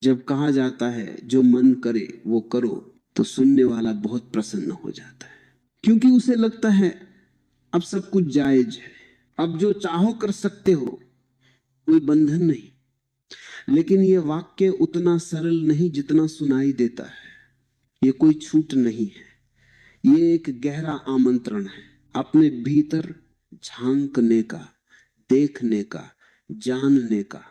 जब कहा जाता है जो मन करे वो करो, तो सुनने वाला बहुत प्रसन्न हो जाता है, क्योंकि उसे लगता है अब सब कुछ जायज है, अब जो चाहो कर सकते हो, कोई बंधन नहीं। लेकिन ये वाक्य उतना सरल नहीं जितना सुनाई देता है। ये कोई छूट नहीं है, ये एक गहरा आमंत्रण है अपने भीतर झांकने का, देखने का, जानने का।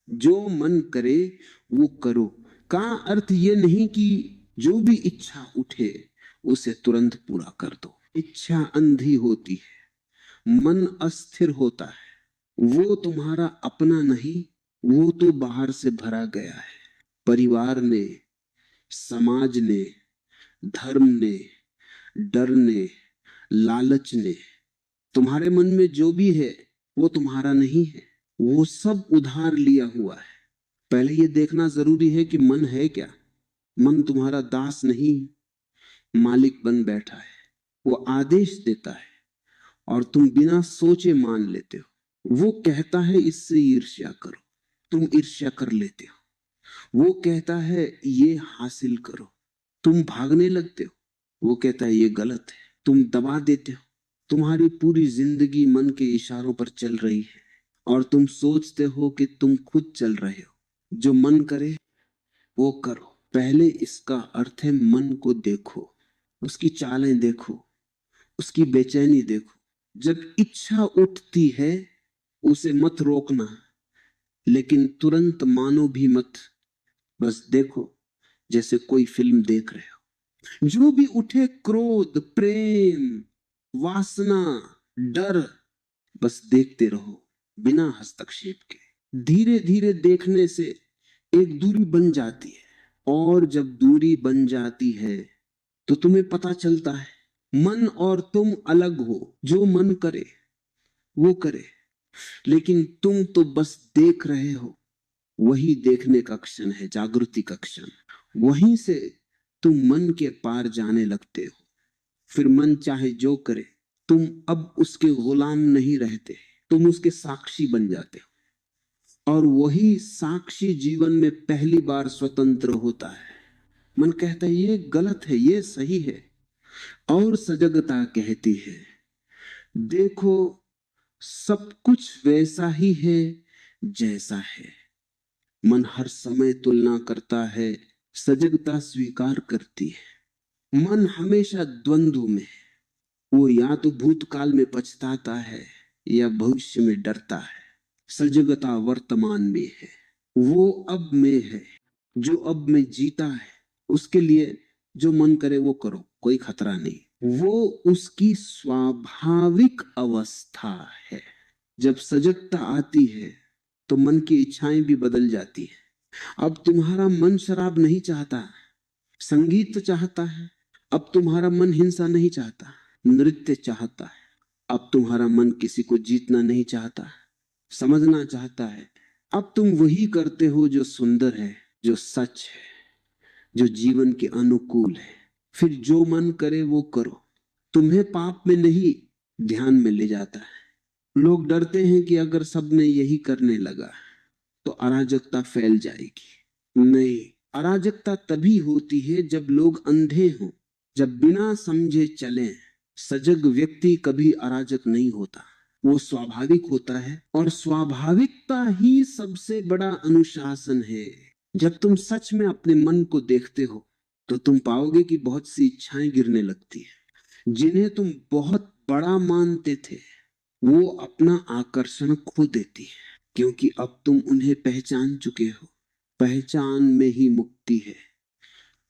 जो मन करे वो करो का अर्थ ये नहीं कि जो भी इच्छा उठे उसे तुरंत पूरा कर दो। इच्छा अंधी होती है, मन अस्थिर होता है, वो तुम्हारा अपना नहीं, वो तो बाहर से भरा गया है। परिवार ने, समाज ने, धर्म ने, डर ने, लालच ने, तुम्हारे मन में जो भी है वो तुम्हारा नहीं है, वो सब उधार लिया हुआ है। पहले ये देखना जरूरी है कि मन है क्या। मन तुम्हारा दास नहीं, मालिक बन बैठा है। वो आदेश देता है और तुम बिना सोचे मान लेते हो। वो कहता है इससे ईर्ष्या करो, तुम ईर्ष्या कर लेते हो। वो कहता है ये हासिल करो, तुम भागने लगते हो। वो कहता है ये गलत है, तुम दबा देते हो। तुम्हारी पूरी जिंदगी मन के इशारों पर चल रही है और तुम सोचते हो कि तुम खुद चल रहे हो। जो मन करे वो करो। पहले इसका अर्थ है मन को देखो, उसकी चालें देखो, उसकी बेचैनी देखो। जब इच्छा उठती है उसे मत रोकना, लेकिन तुरंत मानो भी मत। बस देखो, जैसे कोई फिल्म देख रहे हो। जो भी उठे, क्रोध, प्रेम, वासना, डर, बस देखते रहो बिना हस्तक्षेप के। धीरे धीरे देखने से एक दूरी बन जाती है, और जब दूरी बन जाती है तो तुम्हें पता चलता है मन और तुम अलग हो। जो मन करे वो करे, लेकिन तुम तो बस देख रहे हो। वही देखने का क्षण है, जागृति का क्षण। वहीं से तुम मन के पार जाने लगते हो। फिर मन चाहे जो करे, तुम अब उसके गुलाम नहीं रहते, तुम उसके साक्षी बन जाते हो। और वही साक्षी जीवन में पहली बार स्वतंत्र होता है। मन कहता है ये गलत है, ये सही है, और सजगता कहती है देखो सब कुछ वैसा ही है जैसा है। मन हर समय तुलना करता है, सजगता स्वीकार करती है। मन हमेशा द्वंद्व में है, वो या तो भूतकाल में पछताता है या भविष्य में डरता है। सजगता वर्तमान में है, वो अब में है। जो अब में जीता है उसके लिए जो मन करे वो करो, कोई खतरा नहीं। वो उसकी स्वाभाविक अवस्था है। जब सजगता आती है तो मन की इच्छाएं भी बदल जाती है। अब तुम्हारा मन शराब नहीं चाहता, संगीत चाहता है। अब तुम्हारा मन हिंसा नहीं चाहता, नृत्य चाहता है। अब तुम्हारा मन किसी को जीतना नहीं चाहता, समझना चाहता है। अब तुम वही करते हो जो सुंदर है, जो सच है, जो जीवन के अनुकूल है। फिर जो मन करे वो करो, तुम्हें पाप में नहीं ध्यान में ले जाता है। लोग डरते हैं कि अगर सबने यही करने लगा तो अराजकता फैल जाएगी। नहीं, अराजकता तभी होती है जब लोग अंधे हों, जब बिना समझे चलें। सजग व्यक्ति कभी अराजक नहीं होता, वो स्वाभाविक होता है, और स्वाभाविकता ही सबसे बड़ा अनुशासन है। जब तुम सच में अपने मन को देखते हो तो तुम पाओगे कि बहुत सी इच्छाएं गिरने लगती हैं। जिन्हें तुम बहुत बड़ा मानते थे वो अपना आकर्षण खो देती है, क्योंकि अब तुम उन्हें पहचान चुके हो। पहचान में ही मुक्ति है।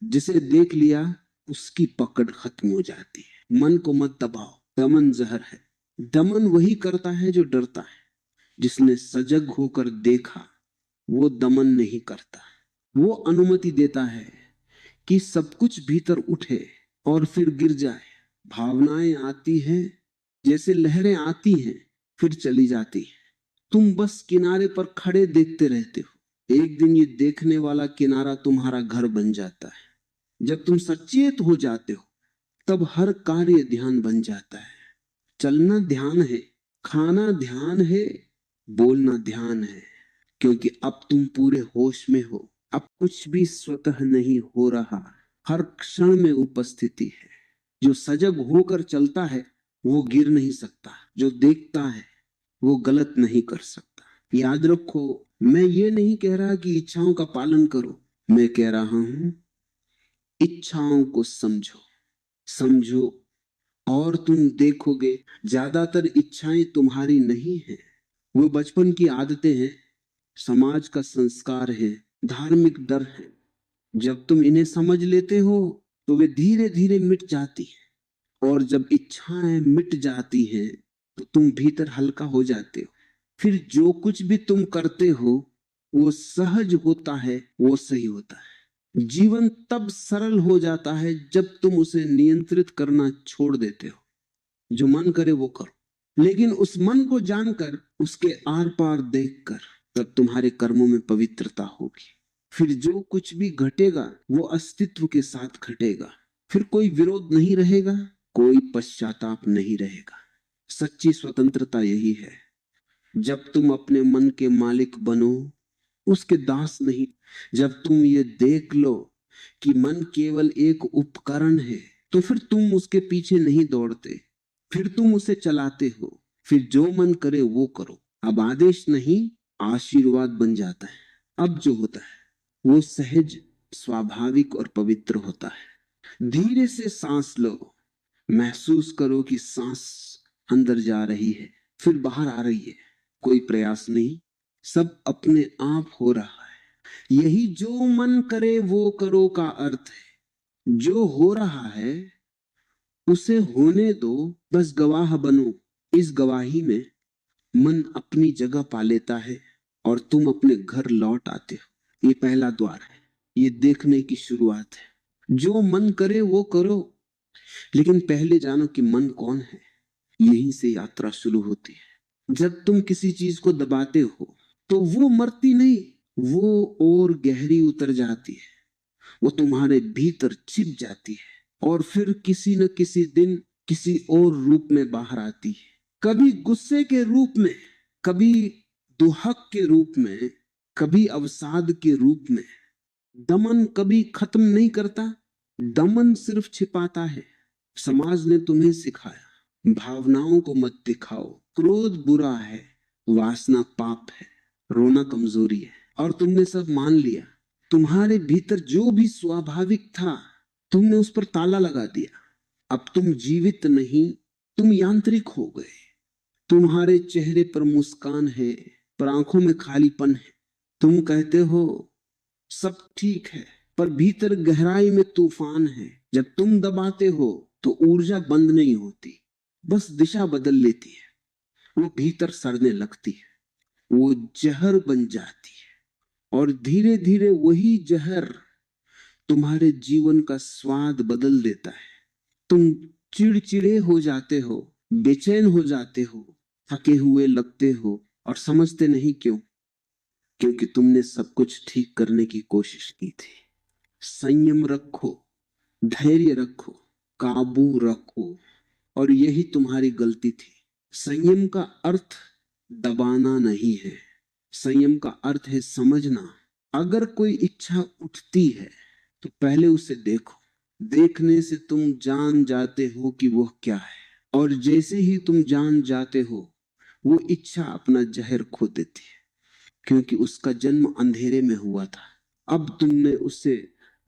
जिसे देख लिया उसकी पकड़ खत्म हो जाती है। मन को मत दबाओ, दमन जहर है। दमन वही करता है जो डरता है। जिसने सजग होकर देखा वो दमन नहीं करता, वो अनुमति देता है कि सब कुछ भीतर उठे और फिर गिर जाए। भावनाएं आती हैं, जैसे लहरें आती हैं फिर चली जाती हैं। तुम बस किनारे पर खड़े देखते रहते हो। एक दिन ये देखने वाला किनारा तुम्हारा घर बन जाता है। जब तुम सचेत हो जाते हो तब हर कार्य ध्यान बन जाता है। चलना ध्यान है, खाना ध्यान है, बोलना ध्यान है, क्योंकि अब तुम पूरे होश में हो। अब कुछ भी स्वतः नहीं हो रहा, हर क्षण में उपस्थिति है। जो सजग होकर चलता है वो गिर नहीं सकता, जो देखता है वो गलत नहीं कर सकता। याद रखो, मैं ये नहीं कह रहा कि इच्छाओं का पालन करो, मैं कह रहा हूं इच्छाओं को समझो। समझो और तुम देखोगे ज्यादातर इच्छाएं तुम्हारी नहीं है, वो बचपन की आदतें हैं, समाज का संस्कार है, धार्मिक डर है। जब तुम इन्हें समझ लेते हो तो वे धीरे धीरे मिट जाती हैं, और जब इच्छाएं मिट जाती हैं तो तुम भीतर हल्का हो जाते हो। फिर जो कुछ भी तुम करते हो वो सहज होता है, वो सही होता है। जीवन तब सरल हो जाता है जब तुम उसे नियंत्रित करना छोड़ देते हो। जो मन करे वो करो, लेकिन उस मन को जानकर, उसके आर पार देखकर, तब तुम्हारे कर्मों में पवित्रता होगी। फिर जो कुछ भी घटेगा वो अस्तित्व के साथ घटेगा। फिर कोई विरोध नहीं रहेगा, कोई पश्चाताप नहीं रहेगा। सच्ची स्वतंत्रता यही है, जब तुम अपने मन के मालिक बनो, उसके दास नहीं। जब तुम ये देख लो कि मन केवल एक उपकरण है, तो फिर तुम उसके पीछे नहीं दौड़ते, फिर तुम उसे चलाते हो। फिर जो मन करे वो करो। अब आदेश नहीं, आशीर्वाद बन जाता है। अब जो होता है वो सहज, स्वाभाविक और पवित्र होता है। धीरे से सांस लो, महसूस करो कि सांस अंदर जा रही है, फिर बाहर आ रही है। कोई प्रयास नहीं, सब अपने आप हो रहा है। यही जो मन करे वो करो का अर्थ है। जो हो रहा है उसे होने दो, बस गवाह बनो। इस गवाही में मन अपनी जगह पा लेता है और तुम अपने घर लौट आते हो। ये पहला द्वार है, ये देखने की शुरुआत है। जो मन करे वो करो, लेकिन पहले जानो कि मन कौन है। यहीं से यात्रा शुरू होती है। जब तुम किसी चीज को दबाते हो तो वो मरती नहीं, वो और गहरी उतर जाती है, वो तुम्हारे भीतर छिप जाती है और फिर किसी न किसी दिन किसी और रूप में बाहर आती है। कभी गुस्से के रूप में, कभी दुहक के रूप में, कभी अवसाद के रूप में। दमन कभी खत्म नहीं करता, दमन सिर्फ छिपाता है। समाज ने तुम्हें सिखाया, भावनाओं को मत दिखाओ, क्रोध बुरा है, वासना पाप है, रोना कमजोरी है, और तुमने सब मान लिया। तुम्हारे भीतर जो भी स्वाभाविक था तुमने उस पर ताला लगा दिया। अब तुम जीवित नहीं, तुम यांत्रिक हो गए। तुम्हारे चेहरे पर मुस्कान है पर आंखों में खालीपन है। तुम कहते हो सब ठीक है, पर भीतर गहराई में तूफान है। जब तुम दबाते हो तो ऊर्जा बंद नहीं होती, बस दिशा बदल लेती है। वो भीतर सड़ने लगती है, वो जहर बन जाती है, और धीरे धीरे वही जहर तुम्हारे जीवन का स्वाद बदल देता है। तुम चिड़चिड़े हो जाते हो, बेचैन हो जाते हो, थके हुए लगते हो, और समझते नहीं क्यों। क्योंकि तुमने सब कुछ ठीक करने की कोशिश की थी। संयम रखो, धैर्य रखो, काबू रखो, और यही तुम्हारी गलती थी। संयम का अर्थ दबाना नहीं है, संयम का अर्थ है समझना। अगर कोई इच्छा उठती है तो पहले उसे देखो। देखने से तुम जान जाते हो कि वो क्या है, और जैसे ही तुम जान जाते हो वो इच्छा अपना जहर खो देती है, क्योंकि उसका जन्म अंधेरे में हुआ था। अब तुमने उसे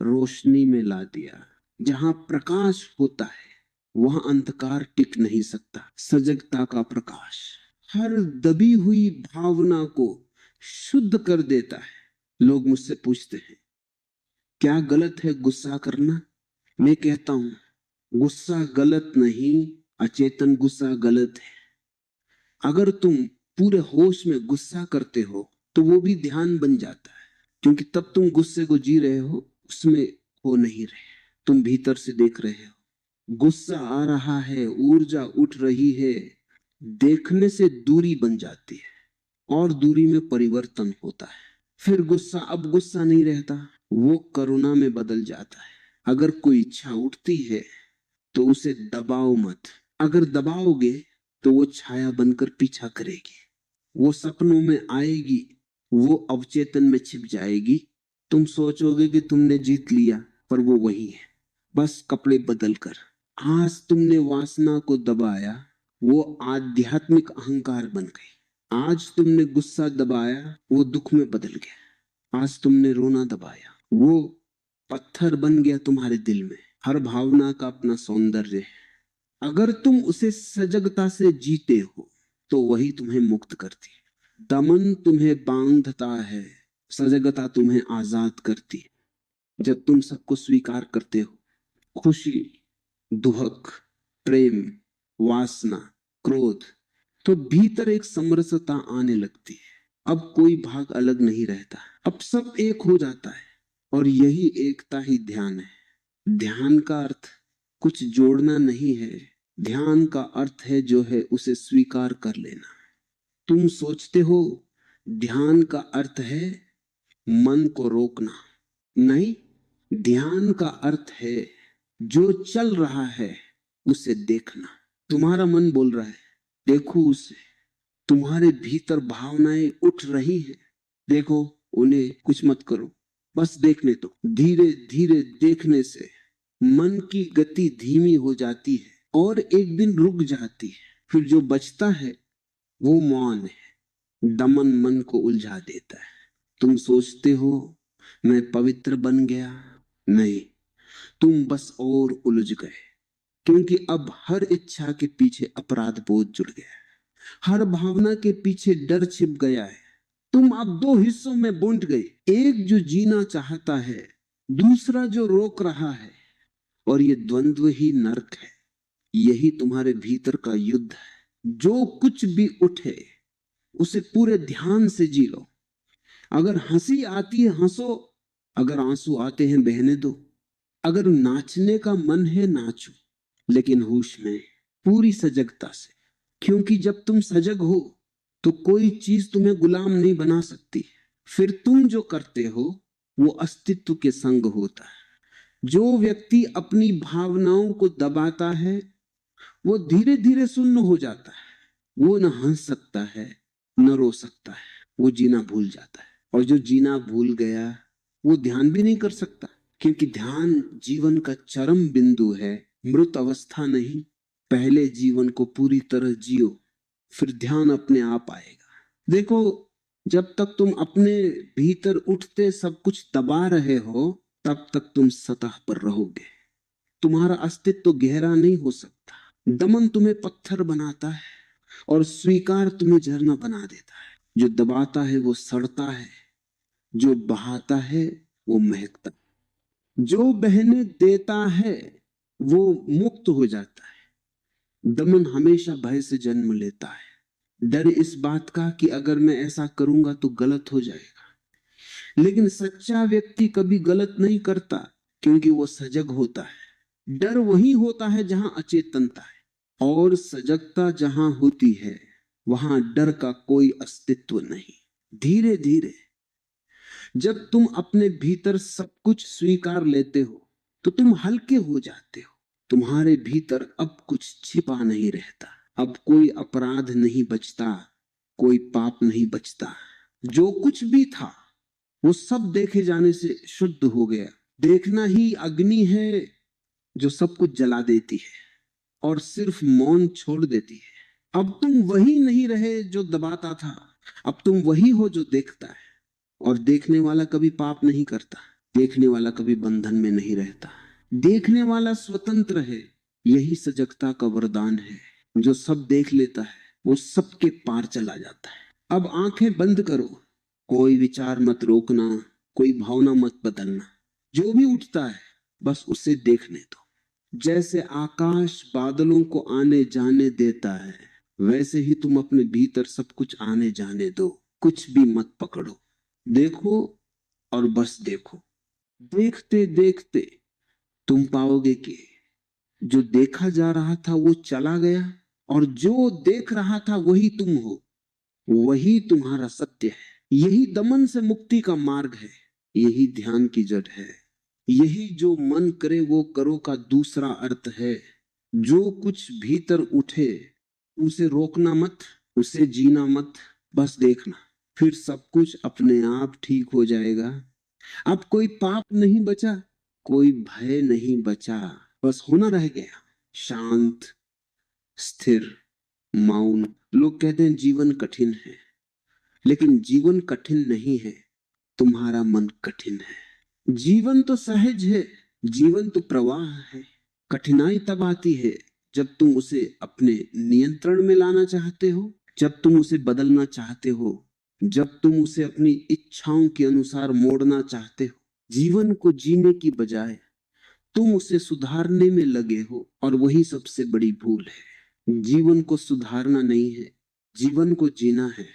रोशनी में ला दिया। जहां प्रकाश होता है वहां अंधकार टिक नहीं सकता। सजगता का प्रकाश हर दबी हुई भावना को शुद्ध कर देता है। लोग मुझसे पूछते हैं क्या गलत है गुस्सा करना। मैं कहता हूं गुस्सा गलत नहीं, अचेतन गुस्सा गलत है। अगर तुम पूरे होश में गुस्सा करते हो तो वो भी ध्यान बन जाता है, क्योंकि तब तुम गुस्से को जी रहे हो, उसमें हो नहीं रहे, तुम भीतर से देख रहे हो। गुस्सा आ रहा है, ऊर्जा उठ रही है, देखने से दूरी बन जाती है और दूरी में परिवर्तन होता है। फिर गुस्सा अब गुस्सा नहीं रहता, वो करुणा में बदल जाता है। अगर कोई इच्छा उठती है तो उसे दबाओ मत। अगर दबाओगे तो वो छाया बनकर पीछा करेगी, वो सपनों में आएगी, वो अवचेतन में छिप जाएगी, तुम सोचोगे कि तुमने जीत लिया, पर वो वही है, बस कपड़े बदल कर। आज तुमने वासना को दबाया, वो आध्यात्मिक अहंकार बन गई। आज तुमने गुस्सा दबाया, वो दुख में बदल गया। आज तुमने रोना दबाया, वो पत्थर बन गया तुम्हारे दिल में। हर भावना का अपना सौंदर्य है। अगर तुम उसे सजगता से जीते हो तो वही तुम्हें मुक्त करती है। दमन तुम्हें बांधता है, सजगता तुम्हें आजाद करती है। जब तुम सबको स्वीकार करते हो, खुशी, दुहक, प्रेम, वासना, क्रोध, तो भीतर एक समरसता आने लगती है। अब कोई भाग अलग नहीं रहता, अब सब एक हो जाता है। और यही एकता ही ध्यान है। ध्यान का अर्थ कुछ जोड़ना नहीं है, ध्यान का अर्थ है जो है उसे स्वीकार कर लेना। तुम सोचते हो ध्यान का अर्थ है मन को रोकना, नहीं, ध्यान का अर्थ है जो चल रहा है उसे देखना। तुम्हारा मन बोल रहा है, देखो उसे। तुम्हारे भीतर भावनाएं उठ रही हैं, देखो उन्हें, कुछ मत करो, बस देखने दो। धीरे धीरे देखने से मन की गति धीमी हो जाती है और एक दिन रुक जाती है। फिर जो बचता है वो मौन है। दमन मन को उलझा देता है। तुम सोचते हो मैं पवित्र बन गया, नहीं, तुम बस और उलझ गए। क्योंकि अब हर इच्छा के पीछे अपराध बोध जुड़ गया है, हर भावना के पीछे डर छिप गया है। तुम अब दो हिस्सों में बंट गए, एक जो जीना चाहता है, दूसरा जो रोक रहा है। और ये द्वंद्व ही नरक है। यही तुम्हारे भीतर का युद्ध है। जो कुछ भी उठे उसे पूरे ध्यान से जी लो। अगर हंसी आती है हंसो, अगर आंसू आते हैं बहने दो, अगर नाचने का मन है नाचो, लेकिन होश में, पूरी सजगता से। क्योंकि जब तुम सजग हो तो कोई चीज तुम्हें गुलाम नहीं बना सकती। फिर तुम जो करते हो वो अस्तित्व के संग होता है। जो व्यक्ति अपनी भावनाओं को दबाता है वो धीरे धीरे सुन्न हो जाता है। वो न हंस सकता है न रो सकता है, वो जीना भूल जाता है। और जो जीना भूल गया वो ध्यान भी नहीं कर सकता, क्योंकि ध्यान जीवन का चरम बिंदु है, मृत अवस्था नहीं। पहले जीवन को पूरी तरह जियो, फिर ध्यान अपने आप आएगा। देखो, जब तक तुम अपने भीतर उठते सब कुछ दबा रहे हो तब तक तुम सतह पर रहोगे। तुम्हारा अस्तित्व गहरा नहीं हो सकता। दमन तुम्हें पत्थर बनाता है और स्वीकार तुम्हें झरना बना देता है। जो दबाता है वो सड़ता है, जो बहाता है वो महकता है, जो बहने देता है वो मुक्त हो जाता है। दमन हमेशा भय से जन्म लेता है, डर इस बात का कि अगर मैं ऐसा करूंगा तो गलत हो जाएगा। लेकिन सच्चा व्यक्ति कभी गलत नहीं करता, क्योंकि वो सजग होता है। डर वही होता है जहां अचेतनता है, और सजगता जहां होती है वहां डर का कोई अस्तित्व नहीं। धीरे धीरे जब तुम अपने भीतर सब कुछ स्वीकार लेते हो तो तुम हल्के हो जाते हो। तुम्हारे भीतर अब कुछ छिपा नहीं रहता, अब कोई अपराध नहीं बचता, कोई पाप नहीं बचता। जो कुछ भी था वो सब देखे जाने से शुद्ध हो गया। देखना ही अग्नि है जो सब कुछ जला देती है और सिर्फ मौन छोड़ देती है। अब तुम वही नहीं रहे जो दबाता था, अब तुम वही हो जो देखता है। और देखने वाला कभी पाप नहीं करता, देखने वाला कभी बंधन में नहीं रहता, देखने वाला स्वतंत्र है। यही सजगता का वरदान है। जो सब देख लेता है वो सबके पार चला जाता है। अब आंखें बंद करो, कोई विचार मत रोकना, कोई भावना मत बदलना। जो भी उठता है बस उसे देखने दो। जैसे आकाश बादलों को आने जाने देता है, वैसे ही तुम अपने भीतर सब कुछ आने जाने दो। कुछ भी मत पकड़ो, देखो और बस देखो। देखते देखते तुम पाओगे कि जो देखा जा रहा था वो चला गया, और जो देख रहा था वही तुम हो, वही तुम्हारा सत्य है। यही दमन से मुक्ति का मार्ग है, यही ध्यान की जड़ है, यही जो मन करे वो करो का दूसरा अर्थ है। जो कुछ भीतर उठे उसे रोकना मत, उसे जीना मत, बस देखना। फिर सब कुछ अपने आप ठीक हो जाएगा। अब कोई पाप नहीं बचा, कोई भय नहीं बचा, बस होना रह गया शांत, स्थिर, मौन। लोग कहते हैं जीवन कठिन है, लेकिन जीवन कठिन नहीं है, तुम्हारा मन कठिन है। जीवन तो सहज है, जीवन तो प्रवाह है। कठिनाई तब आती है जब तुम उसे अपने नियंत्रण में लाना चाहते हो, जब तुम उसे बदलना चाहते हो, जब तुम उसे अपनी इच्छाओं के अनुसार मोड़ना चाहते हो। जीवन को जीने की बजाय तुम उसे सुधारने में लगे हो, और वही सबसे बड़ी भूल है। जीवन को सुधारना नहीं है, जीवन को जीना है।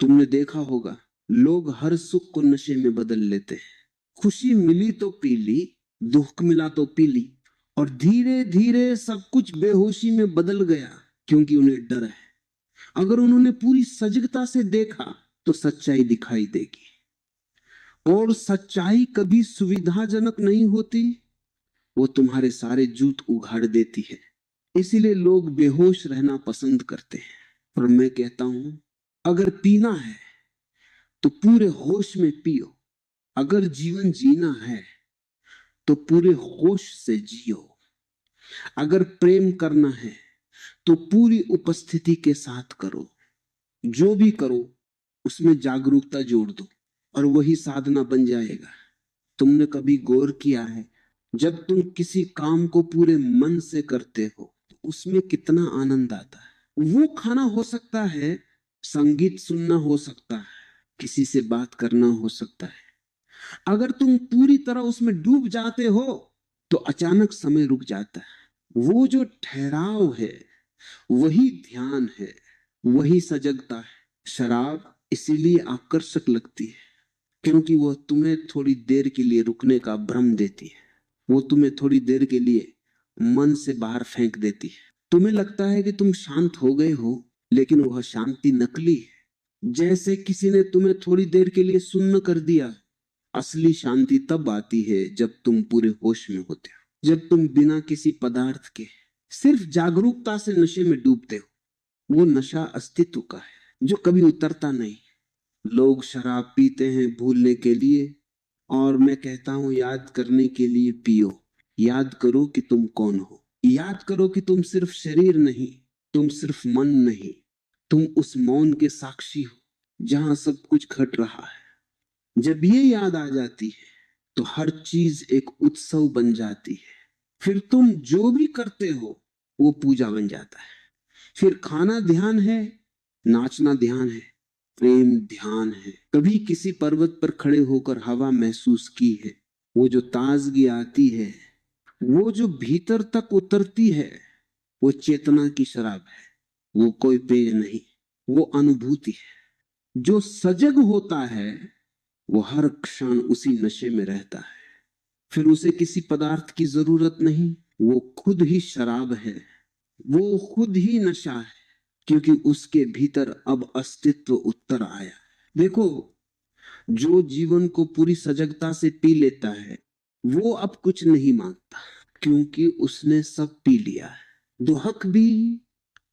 तुमने देखा होगा, लोग हर सुख को नशे में बदल लेते हैं। खुशी मिली तो पी ली, दुख मिला तो पी ली, और धीरे धीरे सब कुछ बेहोशी में बदल गया, क्योंकि उन्हें डर है। अगर उन्होंने पूरी सजगता से देखा तो सच्चाई दिखाई देगी, और सच्चाई कभी सुविधाजनक नहीं होती, वो तुम्हारे सारे जूत उघाड़ देती है। इसीलिए लोग बेहोश रहना पसंद करते हैं। और मैं कहता हूं, अगर पीना है तो पूरे होश में पियो, अगर जीवन जीना है तो पूरे होश से जियो, अगर प्रेम करना है तो पूरी उपस्थिति के साथ करो। जो भी करो उसमें जागरूकता जोड़ दो, और वही साधना बन जाएगा। तुमने कभी गौर किया है, जब तुम किसी काम को पूरे मन से करते हो तो उसमें कितना आनंद आता है। वो खाना हो सकता है, संगीत सुनना हो सकता है, किसी से बात करना हो सकता है। अगर तुम पूरी तरह उसमें डूब जाते हो तो अचानक समय रुक जाता है। वो जो ठहराव है वही ध्यान है, वही सजगता है। शराब इसीलिए आकर्षक लगती है क्योंकि वह तुम्हें थोड़ी देर के लिए रुकने का भ्रम देती है, वो तुम्हें थोड़ी देर के लिए मन से बाहर फेंक देती है। तुम्हें लगता है कि तुम शांत हो गए हो, लेकिन वह शांति नकली है। जैसे किसी ने तुम्हें थोड़ी देर के लिए सुन्न कर दिया। असली शांति तब आती है जब तुम पूरे होश में होते हो, जब तुम बिना किसी पदार्थ के सिर्फ जागरूकता से नशे में डूबते हो। वो नशा अस्तित्व का है जो कभी उतरता नहीं। लोग शराब पीते हैं भूलने के लिए, और मैं कहता हूं याद करने के लिए पियो। याद करो कि तुम कौन हो, याद करो कि तुम सिर्फ शरीर नहीं, तुम सिर्फ मन नहीं, तुम उस मौन के साक्षी हो जहां सब कुछ घट रहा है। जब ये याद आ जाती है तो हर चीज एक उत्सव बन जाती है। फिर तुम जो भी करते हो वो पूजा बन जाता है। फिर खाना ध्यान है, नाचना ध्यान है, प्रेम ध्यान है। कभी किसी पर्वत पर खड़े होकर हवा महसूस की है? वो जो ताजगी आती है, वो जो भीतर तक उतरती है, वो चेतना की शराब है। वो कोई पेय नहीं, वो अनुभूति है। जो सजग होता है वो हर क्षण उसी नशे में रहता है। फिर उसे किसी पदार्थ की जरूरत नहीं, वो खुद ही शराब है, वो खुद ही नशा है, क्योंकि उसके भीतर अब अस्तित्व उत्तर आया। देखो, जो जीवन को पूरी सजगता से पी लेता है वो अब कुछ नहीं मांगता, क्योंकि उसने सब पी लिया है। दुख भी,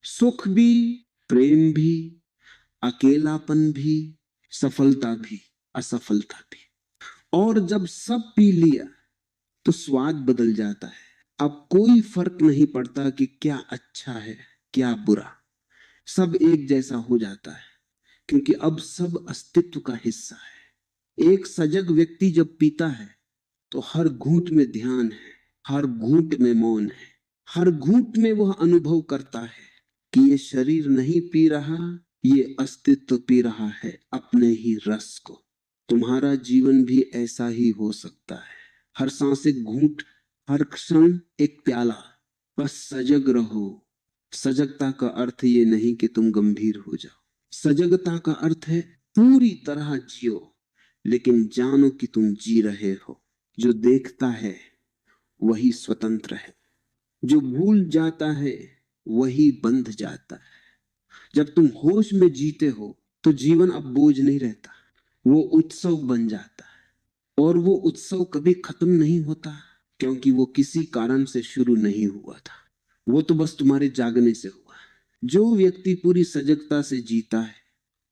सुख भी, प्रेम भी, अकेलापन भी, सफलता भी, असफलता भी। और जब सब पी लिया तो स्वाद बदल जाता है। अब कोई फर्क नहीं पड़ता कि क्या अच्छा है क्या बुरा, सब एक जैसा हो जाता है, क्योंकि अब सब अस्तित्व का हिस्सा है। एक सजग व्यक्ति जब पीता है तो हर घूंट में ध्यान है, हर घूंट में मौन है, हर घूंट में वह अनुभव करता है कि ये शरीर नहीं पी रहा, ये अस्तित्व पी रहा है अपने ही रस को। तुम्हारा जीवन भी ऐसा ही हो सकता है। हर सांस एक घूंट, हर क्षण एक प्याला। बस सजग रहो। सजगता का अर्थ ये नहीं कि तुम गंभीर हो जाओ। सजगता का अर्थ है पूरी तरह जियो, लेकिन जानो कि तुम जी रहे हो। जो देखता है वही स्वतंत्र है, जो भूल जाता है वही बंध जाता है। जब तुम होश में जीते हो तो जीवन अब बोझ नहीं रहता, वो उत्सव बन जाता है। और वो उत्सव कभी खत्म नहीं होता, क्योंकि वो किसी कारण से शुरू नहीं हुआ था, वो तो बस तुम्हारे जागने से हुआ। जो व्यक्ति पूरी सजगता से जीता है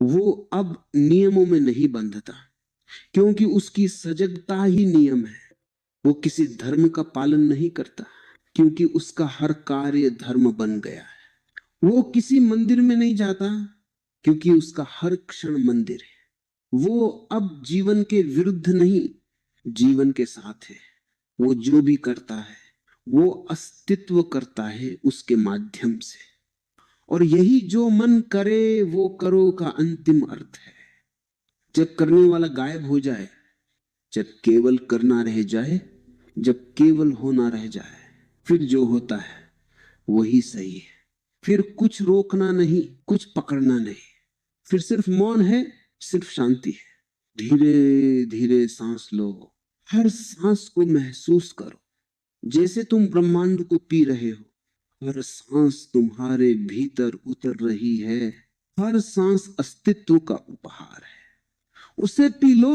वो अब नियमों में नहीं बंधता, क्योंकि उसकी सजगता ही नियम है। वो किसी धर्म का पालन नहीं करता, क्योंकि उसका हर कार्य धर्म बन गया है। वो किसी मंदिर में नहीं जाता, क्योंकि उसका हर क्षण मंदिर है। वो अब जीवन के विरुद्ध नहीं, जीवन के साथ है। वो जो भी करता है वो अस्तित्व करता है उसके माध्यम से। और यही जो मन करे वो करो का अंतिम अर्थ है। जब करने वाला गायब हो जाए, जब केवल करना रह जाए, जब केवल होना रह जाए, फिर जो होता है वही सही है। फिर कुछ रोकना नहीं, कुछ पकड़ना नहीं, फिर सिर्फ मौन है, सिर्फ शांति है। धीरे धीरे सांस लो, हर सांस को महसूस करो जैसे तुम ब्रह्मांड को पी रहे हो। हर सांस तुम्हारे भीतर उतर रही है, हर सांस अस्तित्व का उपहार है। उसे पी लो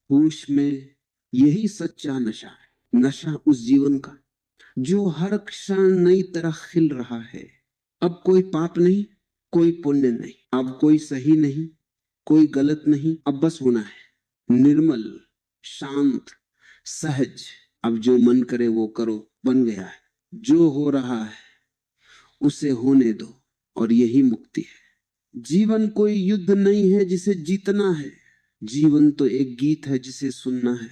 होश में। यही सच्चा नशा है, नशा उस जीवन का जो हर क्षण नई तरह खिल रहा है। अब कोई पाप नहीं, कोई पुण्य नहीं, अब कोई सही नहीं, कोई गलत नहीं, अब बस होना है। निर्मल, शांत, सहज। अब जो मन करे वो करो, बन गया है। जो हो रहा है उसे होने दो, और यही मुक्ति है। जीवन कोई युद्ध नहीं है जिसे जीतना है, जीवन तो एक गीत है जिसे सुनना है।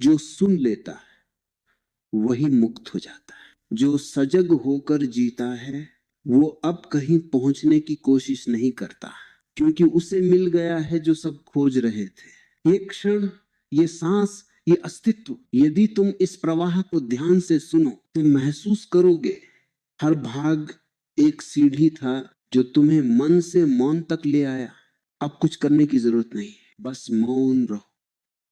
जो सुन लेता है वही मुक्त हो जाता है। जो सजग होकर जीता है वो अब कहीं पहुंचने की कोशिश नहीं करता, क्योंकि उसे मिल गया है जो सब खोज रहे थे। ये क्षण, ये सांस, ये अस्तित्व। यदि तुम इस प्रवाह को ध्यान से सुनो तो महसूस करोगे हर भाग एक सीढ़ी था जो तुम्हें मन से मौन तक ले आया। अब कुछ करने की जरूरत नहीं, बस मौन रहो।